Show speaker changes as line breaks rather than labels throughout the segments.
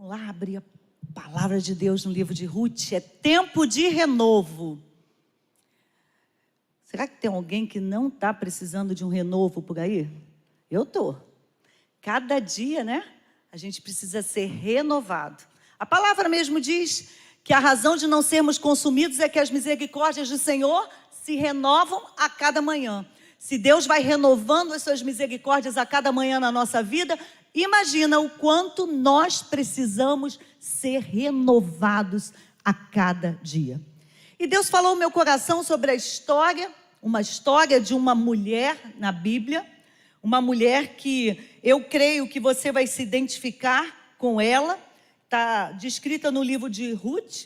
Vamos lá abrir a palavra de Deus no livro de Ruth. É tempo de renovo. Será que tem alguém que não está precisando de um renovo por aí? Eu estou. Cada dia, né? A gente precisa ser renovado. A palavra mesmo diz que a razão de não sermos consumidos é que as misericórdias do Senhor se renovam a cada manhã. Se Deus vai renovando as suas misericórdias a cada manhã na nossa vida, imagina o quanto nós precisamos ser renovados a cada dia. E Deus falou no meu coração sobre a história, uma história de uma mulher na Bíblia, uma mulher que eu creio que você vai se identificar com ela. Está descrita no livro de Ruth,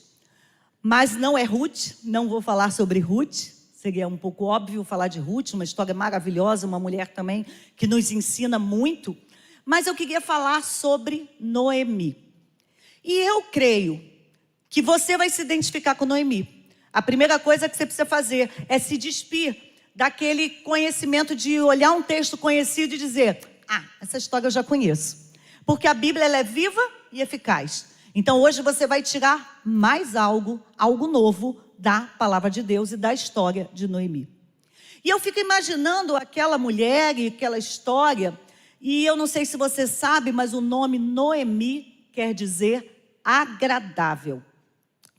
mas não é Ruth, não vou falar sobre Ruth. Seria um pouco óbvio falar de Ruth, uma história maravilhosa, uma mulher também que nos ensina muito. Mas eu queria falar sobre Noemi. E eu creio que você vai se identificar com Noemi. A primeira coisa que você precisa fazer é se despir daquele conhecimento de olhar um texto conhecido e dizer: ah, essa história eu já conheço. Porque a Bíblia ela é viva e eficaz. Então hoje você vai tirar mais algo novo da palavra de Deus e da história de Noemi. E eu fico imaginando aquela mulher e aquela história, e eu não sei se você sabe, mas o nome Noemi quer dizer agradável.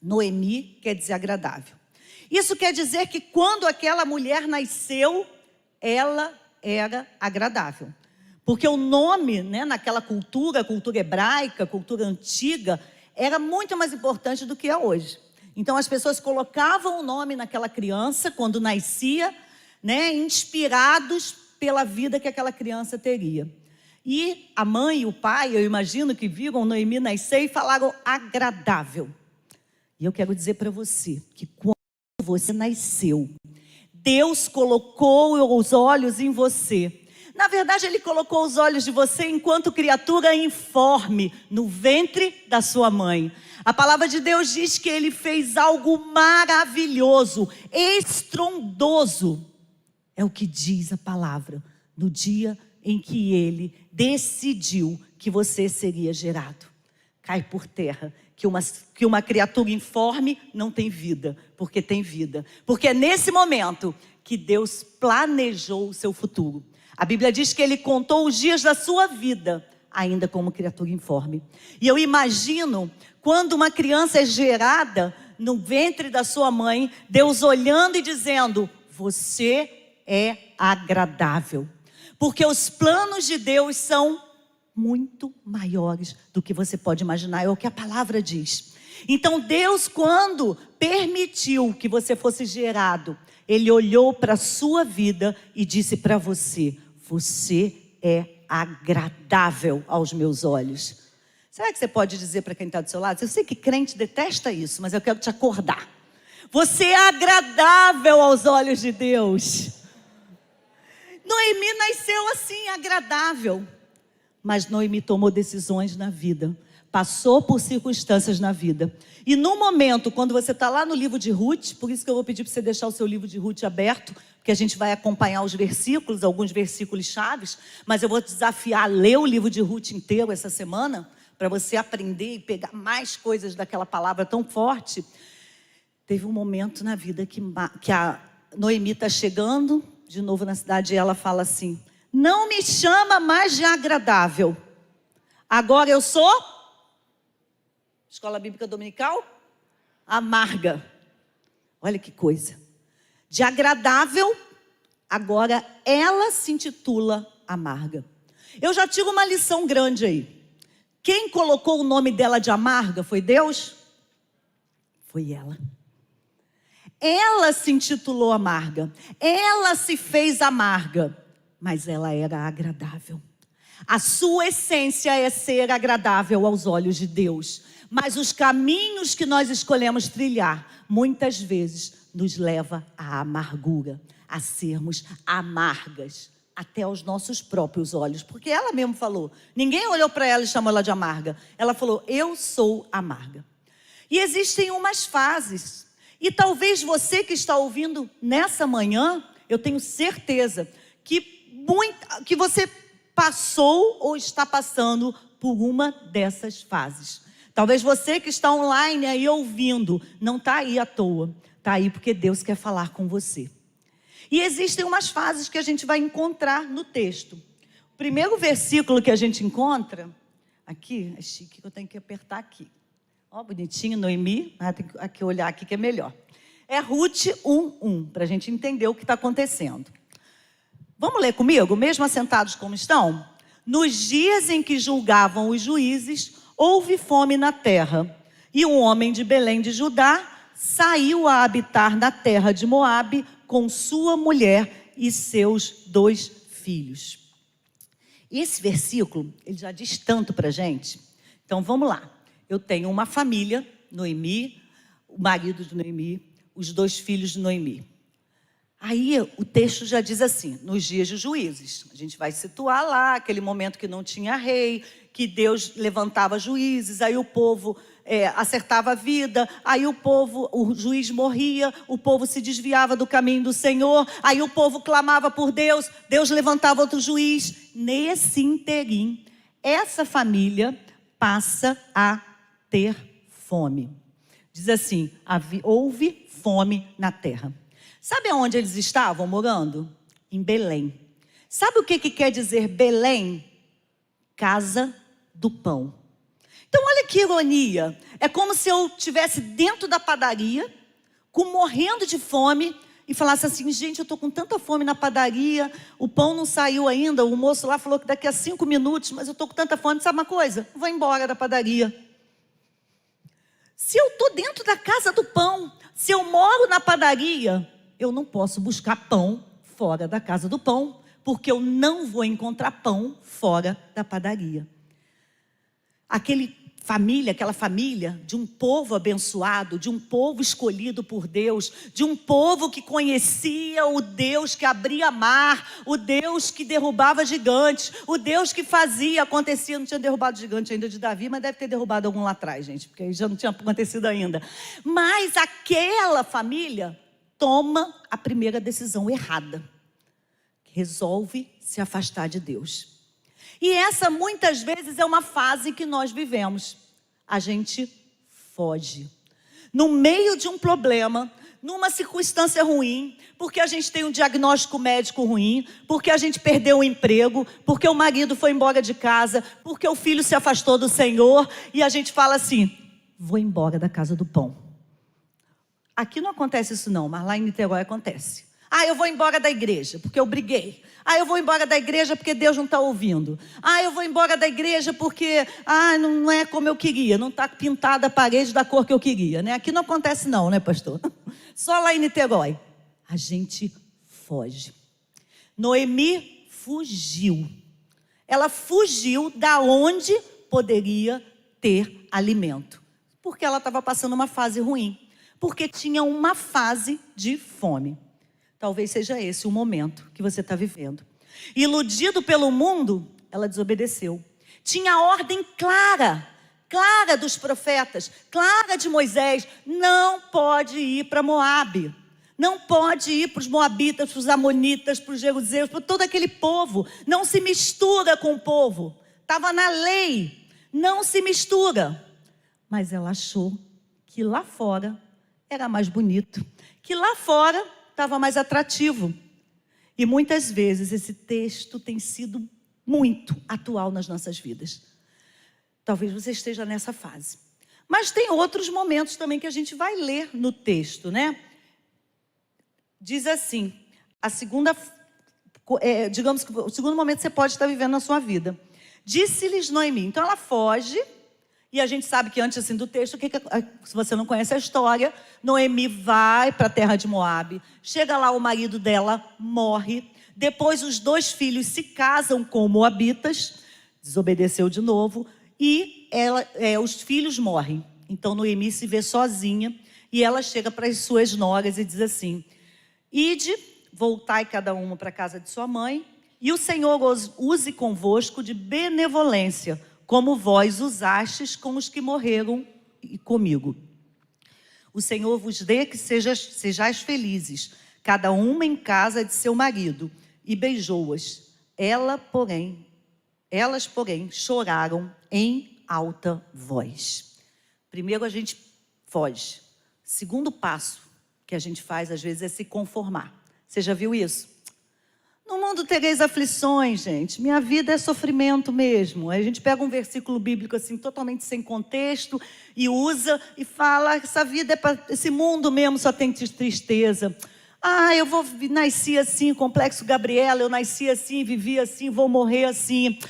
Noemi quer dizer agradável. Isso quer dizer que quando aquela mulher nasceu, ela era agradável. Porque o nome, né, naquela cultura hebraica, cultura antiga, era muito mais importante do que é hoje. Então as pessoas colocavam o nome naquela criança quando nascia, né, inspirados pela vida que aquela criança teria. E a mãe e o pai, eu imagino que viram Noemi nascer e falaram agradável. E eu quero dizer para você que quando você nasceu, Deus colocou os olhos em você. Na verdade, Ele colocou os olhos de você enquanto criatura informe no ventre da sua mãe. A palavra de Deus diz que Ele fez algo maravilhoso, estrondoso. É o que diz a palavra, no dia em que Ele decidiu que você seria gerado. Cai por terra que uma criatura informe não tem vida, porque tem vida. Porque é nesse momento que Deus planejou o seu futuro. A Bíblia diz que Ele contou os dias da sua vida, ainda como criatura informe. E eu imagino, quando uma criança é gerada no ventre da sua mãe, Deus olhando e dizendo: você é agradável. Porque os planos de Deus são muito maiores do que você pode imaginar, é o que a palavra diz. Então Deus, quando permitiu que você fosse gerado, Ele olhou para a sua vida e disse para você: você é agradável aos meus olhos. Será que você pode dizer para quem está do seu lado? Eu sei que crente detesta isso, mas eu quero te acordar. Você é agradável aos olhos de Deus. Noemi nasceu assim, agradável. Mas Noemi tomou decisões na vida, passou por circunstâncias na vida. E no momento, quando você está lá no livro de Ruth, por isso que eu vou pedir para você deixar o seu livro de Ruth aberto, porque a gente vai acompanhar os versículos, alguns versículos chaves, mas eu vou te desafiar a ler o livro de Ruth inteiro essa semana, para você aprender e pegar mais coisas daquela palavra tão forte. Teve um momento na vida que a Noemi está chegando de novo na cidade e ela fala assim: não me chama mais de agradável. Agora eu sou, Escola Bíblica Dominical, amarga. Olha que coisa. De agradável, agora ela se intitula amarga. Eu já tiro uma lição grande aí. Quem colocou o nome dela de amarga foi Deus? Foi ela. Ela se intitulou amarga. Ela se fez amarga. Mas ela era agradável. A sua essência é ser agradável aos olhos de Deus. Mas os caminhos que nós escolhemos trilhar, muitas vezes, nos leva à amargura, a sermos amargas, até aos nossos próprios olhos. Porque ela mesmo falou, ninguém olhou para ela e chamou ela de amarga. Ela falou: eu sou amarga. E existem umas fases. E talvez você que está ouvindo nessa manhã, eu tenho certeza que você passou ou está passando por uma dessas fases. Talvez você que está online aí ouvindo, não está aí à toa. Está aí porque Deus quer falar com você. E existem umas fases que a gente vai encontrar no texto. O primeiro versículo que a gente encontra, aqui, é chique que eu tenho que apertar aqui. Ó, bonitinho, Noemi, tem que olhar aqui que é melhor. É Ruth 1:1, para a gente entender o que está acontecendo. Vamos ler comigo, mesmo assentados como estão? Nos dias em que julgavam os juízes, houve fome na terra, e um homem de Belém de Judá saiu a habitar na terra de Moabe com sua mulher e seus 2 filhos. Esse versículo, ele já diz tanto para a gente. Então vamos lá. Eu tenho uma família, Noemi, o marido de Noemi, os 2 filhos de Noemi. Aí o texto já diz assim, nos dias dos juízes. A gente vai situar lá, aquele momento que não tinha rei, que Deus levantava juízes, aí o povo acertava a vida, aí o juiz morria, o povo se desviava do caminho do Senhor, aí o povo clamava por Deus, Deus levantava outro juiz. Nesse interim, essa família passa a ter fome. Diz assim, houve fome na terra. Sabe onde eles estavam morando? Em Belém. Sabe o que quer dizer Belém? Casa do pão. Então olha que ironia. É como se eu estivesse dentro da padaria, morrendo de fome, e falasse assim, gente, eu estou com tanta fome na padaria, o pão não saiu ainda, o moço lá falou que daqui a 5 minutos, mas eu estou com tanta fome, sabe uma coisa? Vou embora da padaria. Se eu estou dentro da casa do pão, se eu moro na padaria, eu não posso buscar pão fora da casa do pão, porque eu não vou encontrar pão fora da padaria. Aquela família de um povo abençoado, de um povo escolhido por Deus, de um povo que conhecia o Deus que abria mar, o Deus que derrubava gigantes, o Deus que fazia, acontecia, não tinha derrubado gigante ainda de Davi, mas deve ter derrubado algum lá atrás, gente, porque já não tinha acontecido ainda. Mas aquela família toma a primeira decisão errada, resolve se afastar de Deus. E essa muitas vezes é uma fase que nós vivemos. A gente foge. No meio de um problema, numa circunstância ruim, porque a gente tem um diagnóstico médico ruim, porque a gente perdeu o emprego, porque o marido foi embora de casa, porque o filho se afastou do Senhor, e a gente fala assim, vou embora da casa do pão. Aqui não acontece isso não, mas lá em Niterói acontece. Eu vou embora da igreja, porque eu briguei. Eu vou embora da igreja porque Deus não está ouvindo. Eu vou embora da igreja porque não é como eu queria, não está pintada a parede da cor que eu queria, né? Aqui não acontece não, né, pastor? Só lá em Niterói. A gente foge. Noemi fugiu. Ela fugiu da onde poderia ter alimento. Porque ela estava passando uma fase ruim. Porque tinha uma fase de fome. Talvez seja esse o momento que você está vivendo. Iludido pelo mundo, ela desobedeceu. Tinha a ordem clara dos profetas, clara de Moisés, não pode ir para Moabe. Não pode ir para os moabitas, para os amonitas, para os jeruseus, para todo aquele povo. Não se mistura com o povo. Estava na lei, não se mistura. Mas ela achou que lá fora era mais bonito, que lá fora estava mais atrativo. E muitas vezes esse texto tem sido muito atual nas nossas vidas. Talvez você esteja nessa fase. Mas tem outros momentos também que a gente vai ler no texto, né? Diz assim, digamos que o segundo momento que você pode estar vivendo na sua vida. Disse-lhes Noemi. Então ela foge. E a gente sabe que antes assim, do texto, se você não conhece a história, Noemi vai para a terra de Moabe. Chega lá, o marido dela morre. Depois os 2 filhos se casam com moabitas. Desobedeceu de novo. E os filhos morrem. Então Noemi se vê sozinha. E ela chega para as suas noras e diz assim, ide, voltai cada uma para a casa de sua mãe. E o Senhor use convosco de benevolência, como vós usastes com os que morreram comigo. O Senhor vos dê que sejais felizes, cada uma em casa de seu marido. E beijou-as. Elas, porém, choraram em alta voz. Primeiro a gente foge. Segundo passo que a gente faz, às vezes, é se conformar. Você já viu isso? No mundo tereis aflições, gente. Minha vida é sofrimento mesmo. Aí a gente pega um versículo bíblico assim, totalmente sem contexto, e usa e fala, essa vida é para esse mundo mesmo, só tem tristeza. Eu nasci assim, complexo Gabriela, eu nasci assim, vivi assim, vou morrer assim.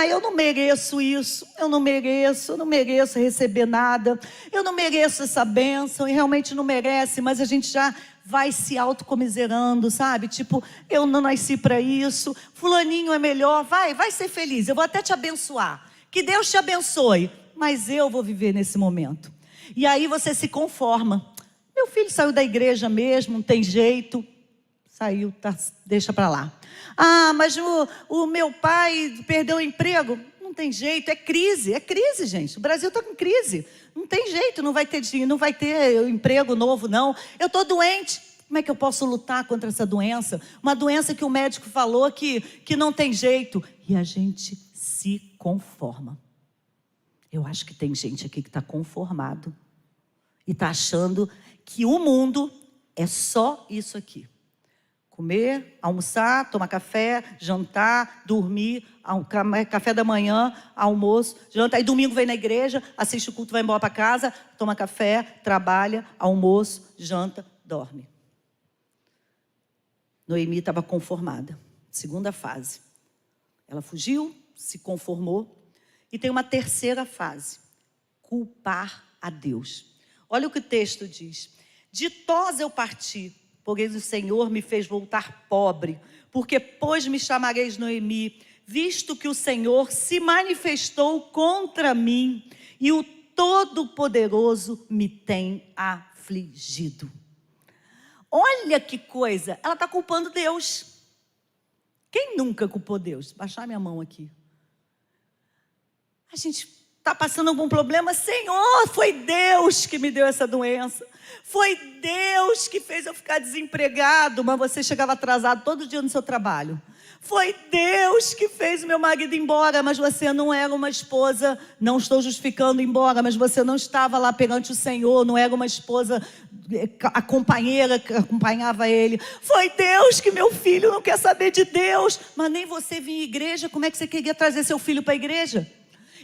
Eu não mereço isso, eu não mereço receber nada, eu não mereço essa bênção, e realmente não merece, mas a gente já vai se autocomiserando, sabe? Tipo, eu não nasci para isso, fulaninho é melhor, vai ser feliz, eu vou até te abençoar, que Deus te abençoe, mas eu vou viver nesse momento. E aí você se conforma. Meu filho saiu da igreja mesmo, não tem jeito, saiu, deixa para lá. Mas o meu pai perdeu o emprego, não tem jeito, é crise, gente, o Brasil está com crise. Não tem jeito, não vai ter dinheiro, não vai ter emprego novo, não. Eu estou doente. Como é que eu posso lutar contra essa doença? Uma doença que o médico falou que não tem jeito. E a gente se conforma. Eu acho que tem gente aqui que está conformado. E está achando que o mundo é só isso aqui. Comer, almoçar, tomar café, jantar, dormir, café da manhã, almoço, jantar. Aí domingo vem na igreja, assiste o culto, vai embora para casa, toma café, trabalha, almoço, janta, dorme. Noemi estava conformada. Segunda fase. Ela fugiu, se conformou. E tem uma terceira fase. Culpar a Deus. Olha o que o texto diz. Ditosa eu parti, porém o Senhor me fez voltar pobre, porque pois me chamareis Noemi, visto que o Senhor se manifestou contra mim e o Todo-Poderoso me tem afligido. Olha que coisa, ela está culpando Deus. Quem nunca culpou Deus? Baixar minha mão aqui. A gente está passando algum problema, Senhor, foi Deus que me deu essa doença. Foi Deus que fez eu ficar desempregado, mas você chegava atrasado todo dia no seu trabalho. Foi Deus que fez o meu marido ir embora, mas você não era uma esposa, não estou justificando ir embora, mas você não estava lá perante o Senhor, não era uma esposa, a companheira que acompanhava ele. Foi Deus que meu filho não quer saber de Deus, mas nem você vinha à igreja, como é que você queria trazer seu filho para a igreja?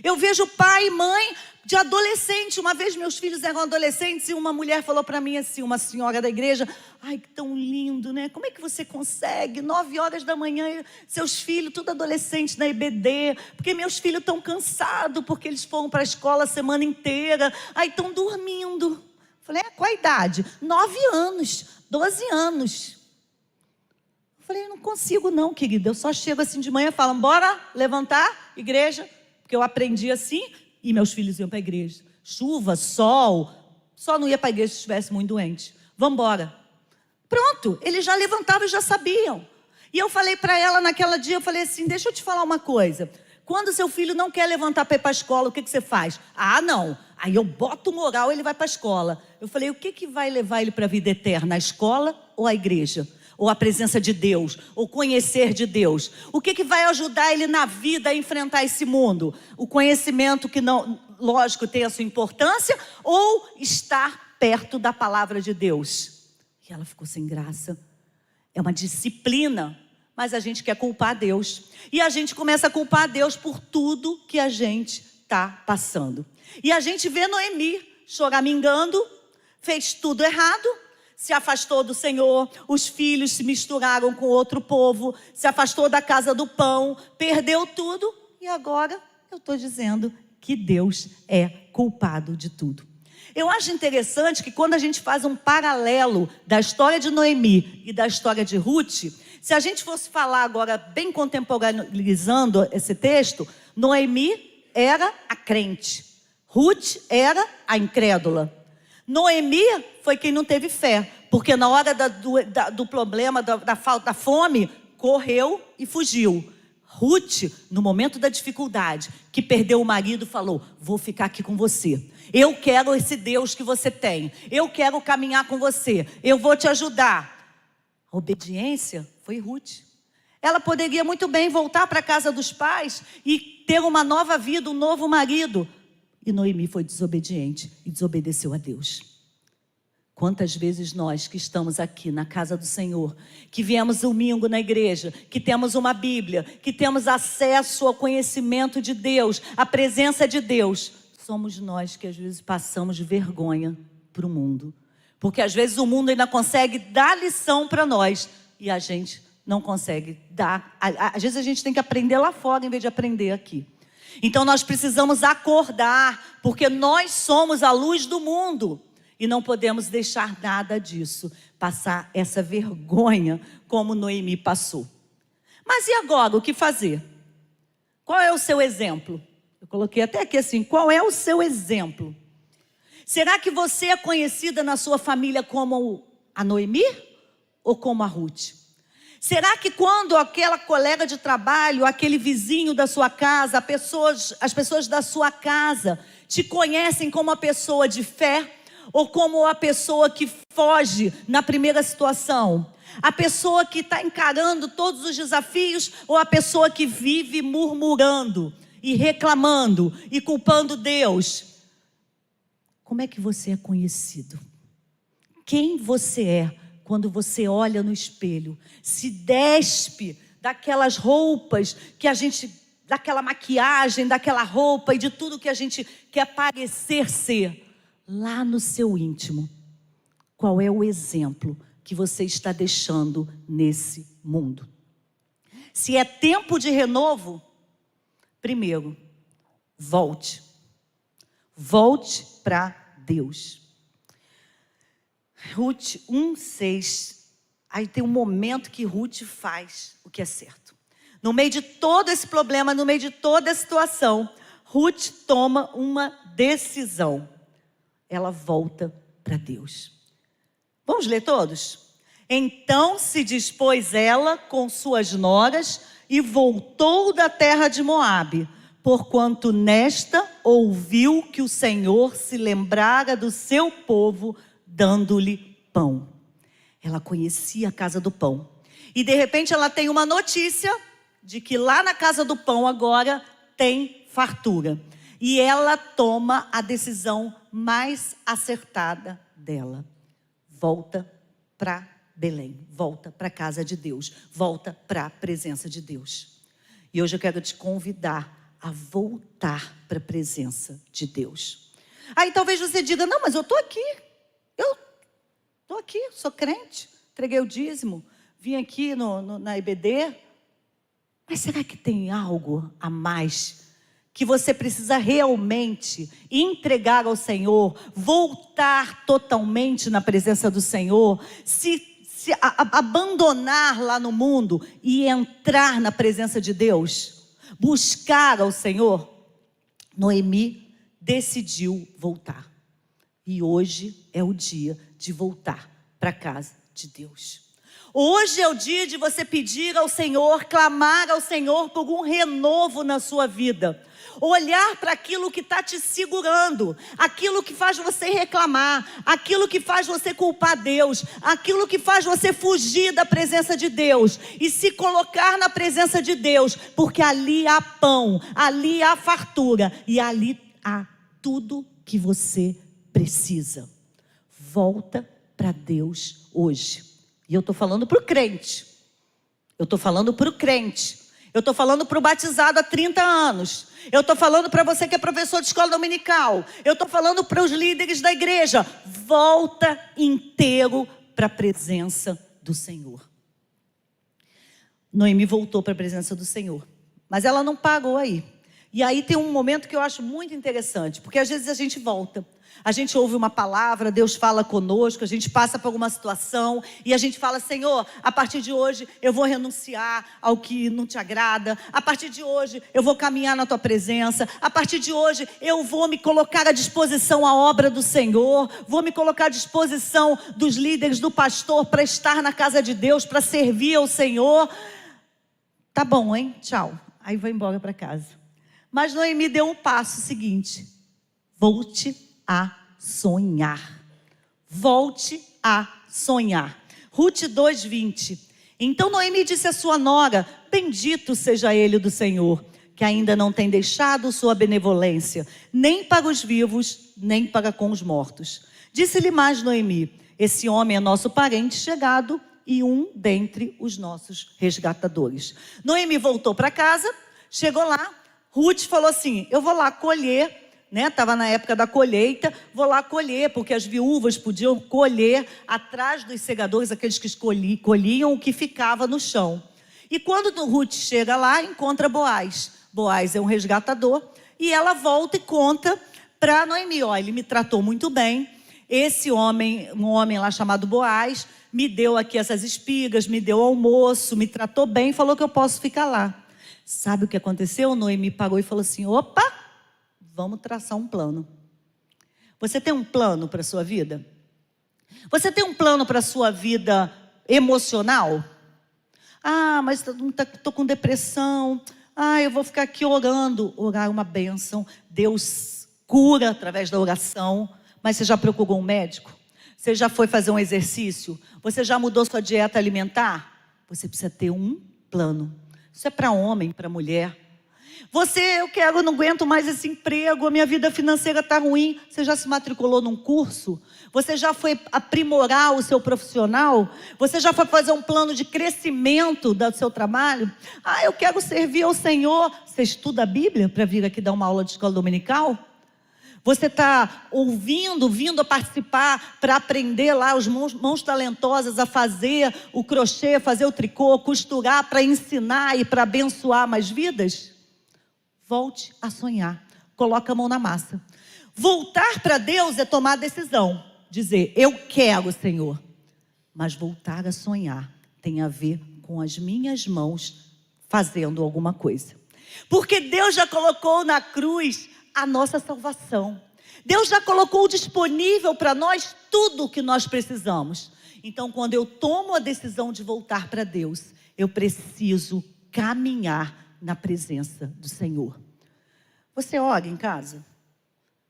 Eu vejo pai e mãe de adolescente. Uma vez meus filhos eram adolescentes e uma mulher falou para mim assim, uma senhora da igreja, ai, que tão lindo, né? Como é que você consegue? 9 horas da manhã, seus filhos, tudo adolescente na EBD, porque meus filhos estão cansados, porque eles foram para a escola a semana inteira, aí estão dormindo. Falei, qual a idade? 9 anos, 12 anos. Falei, eu não consigo não, querida, eu só chego assim de manhã e falo, bora levantar, igreja, porque eu aprendi assim, e meus filhos iam para a igreja. Chuva, sol, só não ia para a igreja se estivesse muito doente. Vamos embora. Pronto, eles já levantavam e já sabiam. E eu falei para ela naquela dia, eu falei assim, deixa eu te falar uma coisa. Quando seu filho não quer levantar para ir para a escola, o que você faz? Não. Aí eu boto moral, ele vai para a escola. Eu falei, o que vai levar ele para a vida eterna? A escola ou a igreja? Ou a presença de Deus, ou conhecer de Deus. O que vai ajudar ele na vida a enfrentar esse mundo? O conhecimento que não, lógico, tem a sua importância, ou estar perto da palavra de Deus? E ela ficou sem graça. É uma disciplina, mas a gente quer culpar Deus. E a gente começa a culpar Deus por tudo que a gente está passando. E a gente vê Noemi choramingando, fez tudo errado, se afastou do Senhor, os filhos se misturaram com outro povo, se afastou da casa do pão, perdeu tudo, e agora eu estou dizendo que Deus é culpado de tudo. Eu acho interessante que quando a gente faz um paralelo da história de Noemi e da história de Ruth, se a gente fosse falar agora bem contemporaneizando esse texto, Noemi era a crente, Ruth era a incrédula. Noemi foi quem não teve fé, porque na hora do problema, da falta, da fome, correu e fugiu. Ruth, no momento da dificuldade, que perdeu o marido, falou, vou ficar aqui com você. Eu quero esse Deus que você tem. Eu quero caminhar com você. Eu vou te ajudar. A obediência foi Ruth. Ela poderia muito bem voltar para a casa dos pais e ter uma nova vida, um novo marido. E Noemi foi desobediente e desobedeceu a Deus. Quantas vezes nós que estamos aqui na casa do Senhor, que viemos domingo na igreja, que temos uma Bíblia, que temos acesso ao conhecimento de Deus, à presença de Deus, somos nós que às vezes passamos vergonha para o mundo. Porque às vezes o mundo ainda consegue dar lição para nós e a gente não consegue dar. Às vezes a gente tem que aprender lá fora em vez de aprender aqui. Então nós precisamos acordar, porque nós somos a luz do mundo. E não podemos deixar nada disso passar essa vergonha como Noemi passou. Mas e agora, o que fazer? Qual é o seu exemplo? Eu coloquei até aqui assim, qual é o seu exemplo? Será que você é conhecida na sua família como a Noemi ou como a Ruth? Será que quando aquela colega de trabalho, aquele vizinho da sua casa, as pessoas da sua casa te conhecem como a pessoa de fé? Ou como a pessoa que foge na primeira situação? A pessoa que está encarando todos os desafios? Ou a pessoa que vive murmurando e reclamando e culpando Deus? Como é que você é conhecido? Quem você é quando você olha no espelho? Se despe daquelas roupas que a gente... daquela maquiagem, daquela roupa e de tudo que a gente quer parecer ser. Lá no seu íntimo, qual é o exemplo que você está deixando nesse mundo? Se é tempo de renovo, primeiro, volte. Volte para Deus. Ruth 1:6. Aí tem um momento que Ruth faz o que é certo. No meio de todo esse problema, no meio de toda a situação, Ruth toma uma decisão. Ela volta para Deus. Vamos ler todos? Então se dispôs ela com suas noras e voltou da terra de Moabe, porquanto nesta ouviu que o Senhor se lembrara do seu povo, dando-lhe pão. Ela conhecia a casa do pão. E de repente ela tem uma notícia de que lá na casa do pão agora tem fartura. E ela toma a decisão mais acertada dela. Volta para Belém. Volta para a casa de Deus. Volta para a presença de Deus. E hoje eu quero te convidar a voltar para a presença de Deus. Aí talvez você diga, não, mas eu estou aqui. Eu estou aqui, sou crente. Entreguei o dízimo. Vim aqui na IBD. Mas será que tem algo a mais que você precisa realmente entregar ao Senhor, voltar totalmente na presença do Senhor, abandonar lá no mundo e entrar na presença de Deus, buscar ao Senhor? Noemi decidiu voltar. E hoje é o dia de voltar para a casa de Deus. Hoje é o dia de você pedir ao Senhor, clamar ao Senhor por um renovo na sua vida. Olhar para aquilo que está te segurando, aquilo que faz você reclamar, aquilo que faz você culpar Deus, aquilo que faz você fugir da presença de Deus e se colocar na presença de Deus, porque ali há pão, ali há fartura e ali há tudo que você precisa. Volta para Deus hoje. E eu estou falando para o crente. Eu estou falando para o crente. Eu estou falando para o batizado há 30 anos. Eu estou falando para você que é professor de escola dominical. Eu estou falando para os líderes da igreja. Volta inteiro para a presença do Senhor. Noemi voltou para a presença do Senhor. Mas ela não parou aí. E aí tem um momento que eu acho muito interessante. Porque às vezes a gente volta. A gente ouve uma palavra, Deus fala conosco, a gente passa por alguma situação e a gente fala, Senhor, a partir de hoje eu vou renunciar ao que não te agrada. A partir de hoje eu vou caminhar na tua presença. A partir de hoje eu vou me colocar à disposição à obra do Senhor. Vou me colocar à disposição dos líderes, do pastor, para estar na casa de Deus, para servir ao Senhor. Tá bom, hein? Tchau. Aí vou embora para casa. Mas Noemi deu um passo seguinte. Volte a sonhar. Volte a sonhar. Ruth 2:20. Então Noemi disse à sua nora: bendito seja ele do Senhor, que ainda não tem deixado sua benevolência, nem para os vivos, nem para com os mortos. Disse-lhe mais Noemi: esse homem é nosso parente chegado e um dentre os nossos resgatadores. Noemi voltou para casa, chegou lá, Ruth falou assim: eu vou lá colher, né? Estava na época da colheita, vou lá colher, porque as viúvas podiam colher atrás dos segadores, aqueles que colhiam o que ficava no chão. E quando Ruth chega lá, encontra Boaz. Boaz é um resgatador, e ela volta e conta para Noemi: ó, ele me tratou muito bem, esse homem, um homem lá chamado Boaz, me deu aqui essas espigas, me deu almoço, me tratou bem, falou que eu posso ficar lá. Sabe o que aconteceu? Noemi parou e falou assim: opa, vamos traçar um plano. Você tem um plano para a sua vida? Você tem um plano para a sua vida emocional? Ah, mas estou com depressão. Ah, eu vou ficar aqui orando. Orar é uma bênção. Deus cura através da oração. Mas você já procurou um médico? Você já foi fazer um exercício? Você já mudou sua dieta alimentar? Você precisa ter um plano. Isso é para homem, para mulher. Eu não aguento mais esse emprego, a minha vida financeira está ruim. Você já se matriculou num curso? Você já foi aprimorar o seu profissional? Você já foi fazer um plano de crescimento do seu trabalho? Ah, eu quero servir ao Senhor. Você estuda a Bíblia para vir aqui dar uma aula de escola dominical? Você está vindo a participar para aprender lá os mãos talentosas a fazer o crochê, fazer o tricô, costurar para ensinar e para abençoar mais vidas? Volte a sonhar. Coloca a mão na massa. Voltar para Deus é tomar a decisão. Dizer: eu quero, Senhor. Mas voltar a sonhar tem a ver com as minhas mãos fazendo alguma coisa. Porque Deus já colocou na cruz a nossa salvação. Deus já colocou disponível para nós tudo o que nós precisamos. Então, quando eu tomo a decisão de voltar para Deus, eu preciso caminhar na presença do Senhor. Você ora em casa?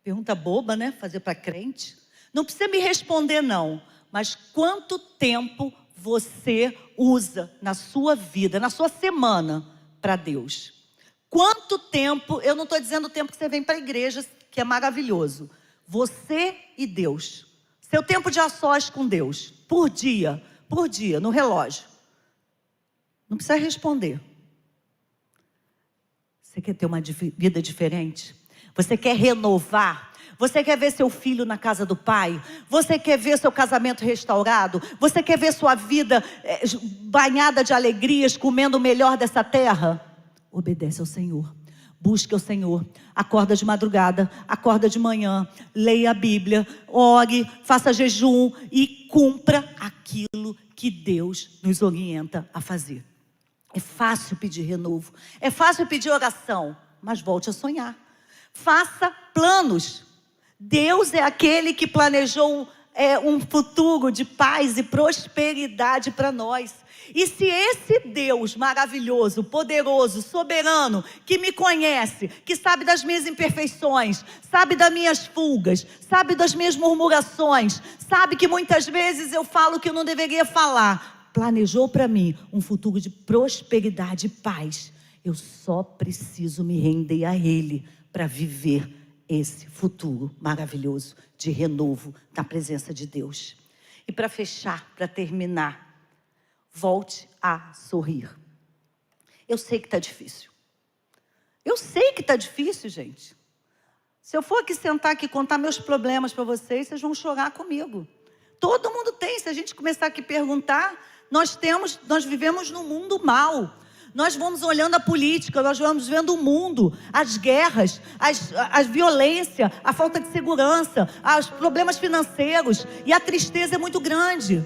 Pergunta boba, né? Fazer para crente. Não precisa me responder não, mas quanto tempo você usa na sua vida, na sua semana, para Deus? Quanto tempo, eu não estou dizendo o tempo que você vem para a igreja, que é maravilhoso. Você e Deus. Seu tempo de a sós com Deus. Por dia, no relógio. Não precisa responder. Você quer ter uma vida diferente? Você quer renovar? Você quer ver seu filho na casa do pai? Você quer ver seu casamento restaurado? Você quer ver sua vida banhada de alegrias, comendo o melhor dessa terra? Obedece ao Senhor, busque ao Senhor, acorda de madrugada, acorda de manhã, leia a Bíblia, ore, faça jejum e cumpra aquilo que Deus nos orienta a fazer. É fácil pedir renovo, é fácil pedir oração, mas volte a sonhar. Faça planos. Deus é aquele que planejou um futuro de paz e prosperidade para nós. E se esse Deus maravilhoso, poderoso, soberano, que me conhece, que sabe das minhas imperfeições, sabe das minhas fugas, sabe das minhas murmurações, sabe que muitas vezes eu falo que eu não deveria falar, planejou para mim um futuro de prosperidade e paz, eu só preciso me render a Ele para viver esse futuro maravilhoso de renovo na presença de Deus. E para fechar, para terminar, volte a sorrir. Eu sei que está difícil. Eu sei que está difícil, gente. Se eu for aqui sentar aqui e contar meus problemas para vocês, vocês vão chorar comigo. Todo mundo tem. Se a gente começar aqui a perguntar, nós vivemos num mundo mau. Nós vamos olhando a política, nós vamos vendo o mundo, as guerras, a violência, a falta de segurança, os problemas financeiros, e a tristeza é muito grande.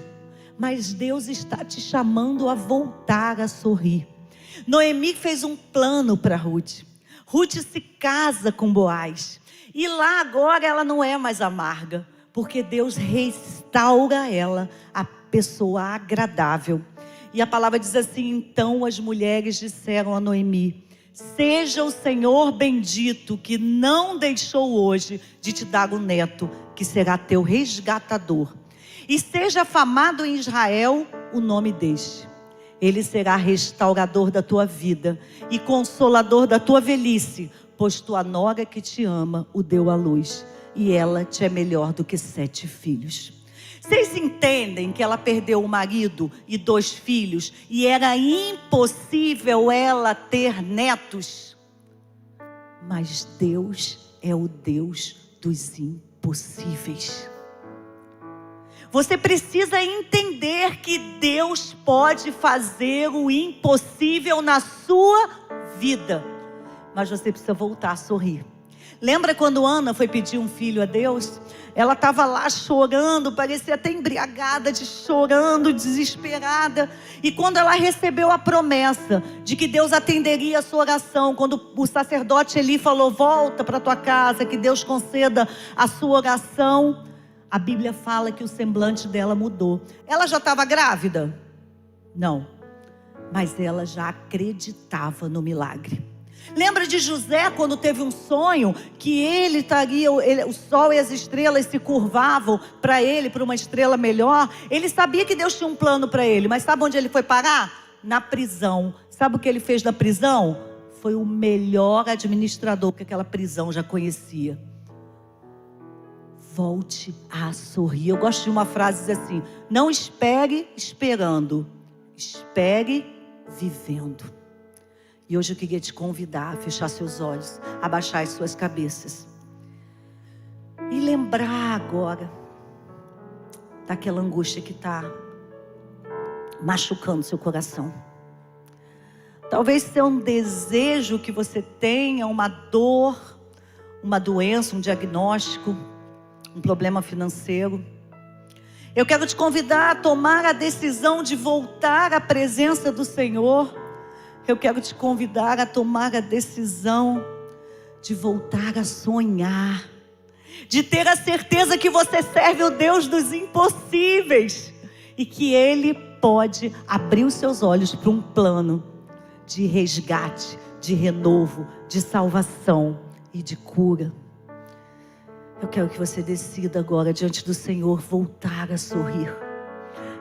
Mas Deus está te chamando a voltar a sorrir. Noemi fez um plano para Ruth. Ruth se casa com Boaz. E lá agora ela não é mais amarga, porque Deus restaura ela, a pessoa agradável. E a palavra diz assim: então as mulheres disseram a Noemi: seja o Senhor bendito, que não deixou hoje de te dar um neto, que será teu resgatador. E seja afamado em Israel o nome deste. Ele será restaurador da tua vida e consolador da tua velhice, pois tua nora que te ama o deu à luz, e ela te é melhor do que 7 filhos. Vocês entendem que ela perdeu o marido e 2 filhos e era impossível ela ter netos? Mas Deus é o Deus dos impossíveis. Você precisa entender que Deus pode fazer o impossível na sua vida. Mas você precisa voltar a sorrir. Lembra quando Ana foi pedir um filho a Deus? Ela estava lá chorando, parecia até embriagada, chorando, desesperada. E quando ela recebeu a promessa de que Deus atenderia a sua oração, quando o sacerdote Eli falou: volta para tua casa, que Deus conceda a sua oração, a Bíblia fala que o semblante dela mudou. Ela já estava grávida? Não. Mas ela já acreditava no milagre. Lembra de José quando teve um sonho que ele estaria, o sol e as estrelas se curvavam para ele, para uma estrela melhor? Ele sabia que Deus tinha um plano para ele, mas sabe onde ele foi parar? Na prisão. Sabe o que ele fez na prisão? Foi o melhor administrador que aquela prisão já conhecia. Volte a sorrir. Eu gosto de uma frase que diz assim: não espere esperando, espere vivendo. E hoje eu queria te convidar a fechar seus olhos, a baixar as suas cabeças e lembrar agora daquela angústia que está machucando seu coração. Talvez seja um desejo que você tenha, uma dor, uma doença, um diagnóstico, um problema financeiro. Eu quero te convidar a tomar a decisão de voltar à presença do Senhor. Eu quero te convidar a tomar a decisão de voltar a sonhar, de ter a certeza que você serve o Deus dos impossíveis e que Ele pode abrir os seus olhos para um plano de resgate, de renovo, de salvação e de cura. Eu quero que você decida agora diante do Senhor voltar a sorrir,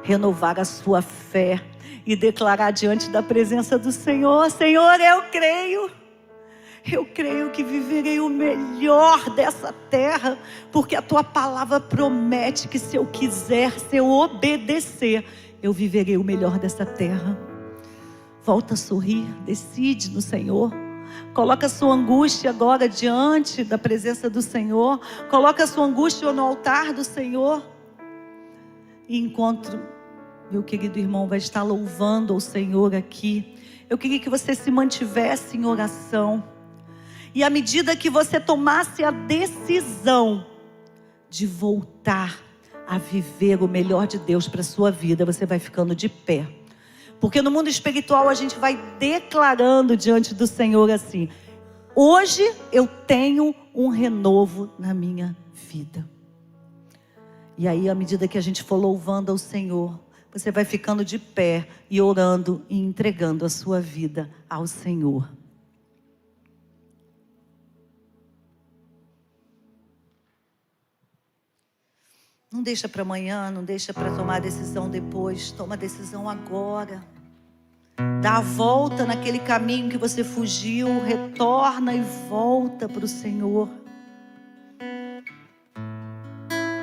renovar a sua fé e declarar diante da presença do Senhor: Senhor, eu creio que viverei o melhor dessa terra, porque a tua palavra promete que se eu quiser, se eu obedecer, eu viverei o melhor dessa terra. Volta a sorrir, decide no Senhor. Coloca a sua angústia agora diante da presença do Senhor. Coloca a sua angústia no altar do Senhor. E enquanto meu querido irmão vai estar louvando ao Senhor aqui, eu queria que você se mantivesse em oração. E à medida que você tomasse a decisão de voltar a viver o melhor de Deus para a sua vida, você vai ficando de pé. Porque no mundo espiritual a gente vai declarando diante do Senhor assim: hoje eu tenho um renovo na minha vida. E aí, à medida que a gente for louvando ao Senhor, você vai ficando de pé e orando e entregando a sua vida ao Senhor. Não deixa para amanhã, não deixa para tomar a decisão depois. Toma a decisão agora. Dá a volta naquele caminho que você fugiu. Retorna e volta para o Senhor.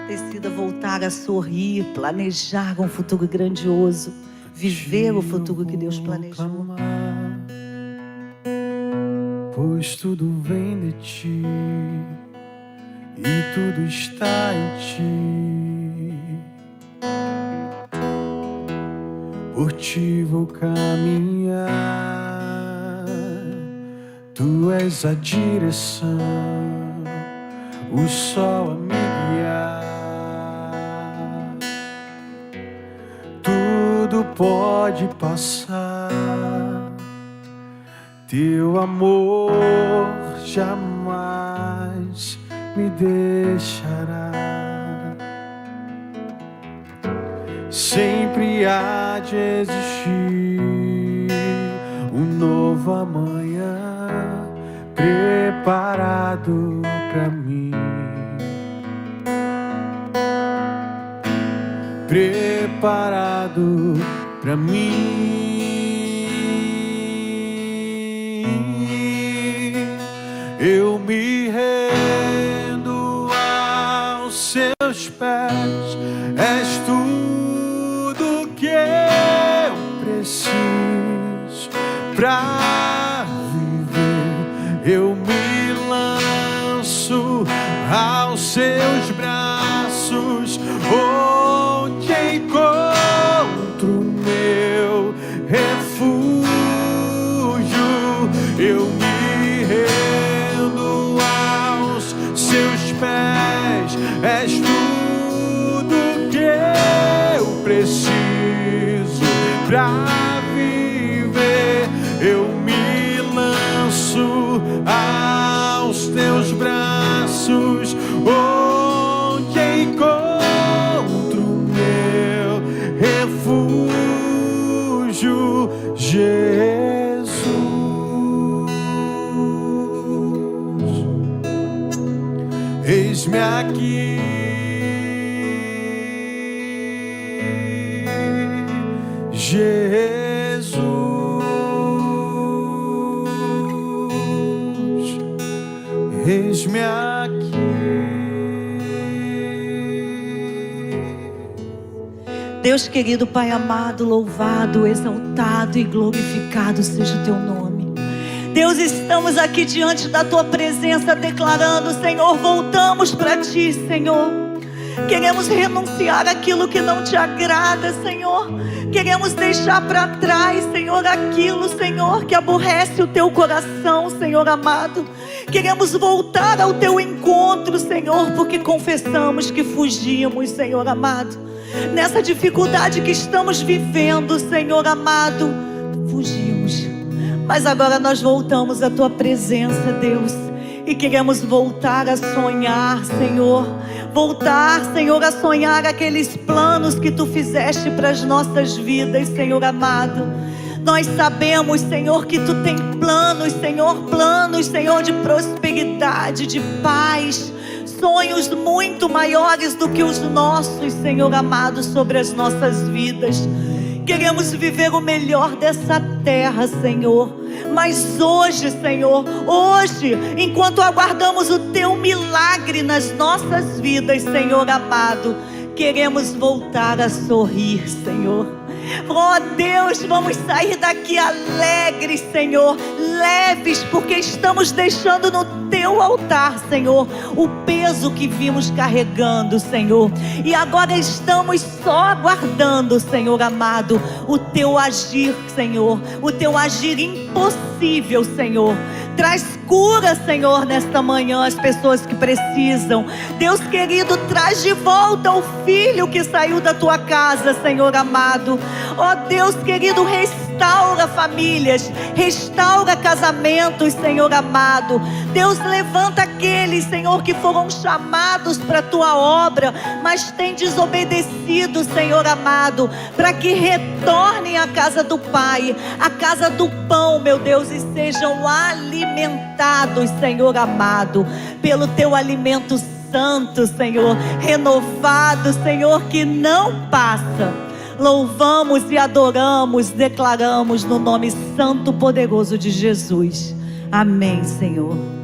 Decida voltar a sorrir, planejar um futuro grandioso, viver o futuro que Deus planejou.
Pois tudo vem de ti e tudo está em ti. Por ti vou caminhar, tu és a direção, o sol a me guiar. Tudo pode passar, teu amor jamais me deixará. Sempre há de existir um novo amanhã preparado pra mim. Preparado pra mim. eu me rendo aos seus pés. És tudo que eu preciso pra viver. Eu me lanço aos seus braços, onde encontro meu refúgio. Eu me rendo aos seus pés. És tudo que eu preciso pra viver. Eu me lanço aos teus braços, onde encontro meu refúgio, Jesus. Eis-me aqui, Jesus. Eis-me aqui.
Deus querido, Pai amado, louvado, exaltado e glorificado seja o teu nome. Deus, estamos aqui diante da tua presença declarando, Senhor, voltamos para ti, Senhor. Queremos renunciar aquilo que não te agrada, Senhor. Queremos deixar para trás, Senhor, aquilo, Senhor, que aborrece o teu coração, Senhor amado. Queremos voltar ao teu encontro, Senhor, porque confessamos que fugimos, Senhor amado. Nessa dificuldade que estamos vivendo, Senhor amado, fugimos. Mas agora nós voltamos à tua presença, Deus, e queremos voltar a sonhar, Senhor. Voltar, Senhor, a sonhar aqueles planos que tu fizeste para as nossas vidas, Senhor amado. Nós sabemos, Senhor, que tu tem planos, Senhor, de prosperidade, de paz, sonhos muito maiores do que os nossos, Senhor amado, sobre as nossas vidas. Queremos viver o melhor dessa terra, Senhor. Mas hoje, Senhor, hoje, enquanto aguardamos o teu milagre nas nossas vidas, Senhor amado, queremos voltar a sorrir, Senhor. Oh Deus, vamos sair daqui alegres, Senhor, leves, porque estamos deixando no teu altar, Senhor, o peso que vimos carregando, Senhor. E agora estamos só aguardando, Senhor amado, o teu agir, Senhor, o teu agir impossível, Senhor. Traz cura, Senhor, nesta manhã as pessoas que precisam. Deus querido, traz de volta o filho que saiu da tua casa, Senhor amado. Ó Deus querido, restaura famílias, restaura casamentos, Senhor amado. Deus, levanta aqueles, Senhor, que foram chamados para a tua obra, mas têm desobedecido, Senhor amado, para que retornem à casa do Pai, à casa do pão, meu Deus, e sejam alimentados, Senhor amado, pelo teu alimento santo, Senhor, renovado, Senhor, que não passa. Louvamos e adoramos, declaramos no nome santo poderoso de Jesus. Amém, Senhor.